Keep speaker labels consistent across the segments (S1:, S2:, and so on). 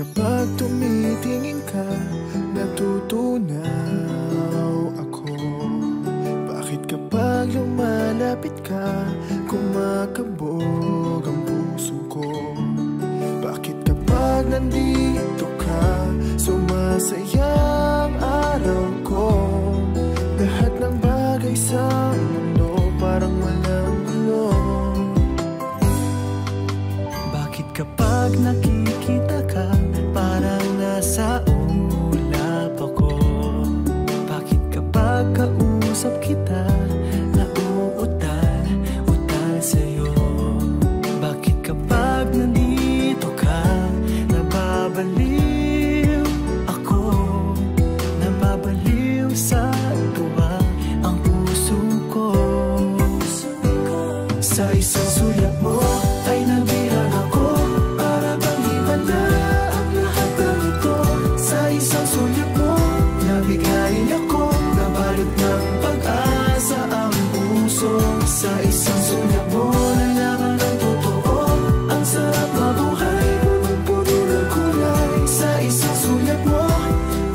S1: kapag tumitingin ka, natutunaw ako? Bakit kapag lumalapit ka, kumakabog ang puso ko? Bakit kapag nandito ka, sumasaya ang araw ko? Lahat ng bagay sa mundo parang walang gulo. Bakit kapag nakikita ka, parang nasa ulap ako? Bakit kapag kausap kita, nauutal sa'yo? Bakit kapag nandito ka, nababaliw ako? Nababaliw sa tuwa ang puso ko. Sa isang sulat mo ay nabilang ako, para bang himala ang lahat ng ito. Sa isang sulat mo, nabigayin ako, nabalot ng pag-asa ang puso. Sa isang sulat mo, nalaman ang totoo, ang sarap mabuhay, punong-puno ng kulay. Sa isang sulat mo,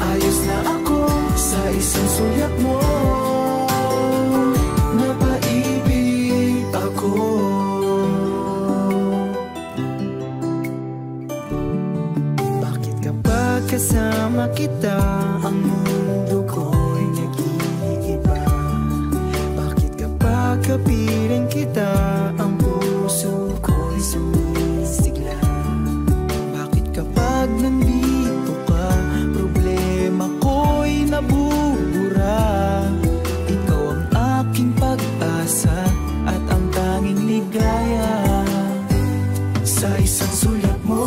S1: ayos na ako. Sa isang sulat mo, napaibig ako. Bakit kapag kasama kita, ang mundo ko'y nag-iiba? Bakit kapag kapiling kita, ang puso ko'y sumisigla? Bakit kapag nandito ka, problema ko'y nabubura? Ikaw ang aking pag-asa at ang tanging ligaya. Sa isang sulat mo,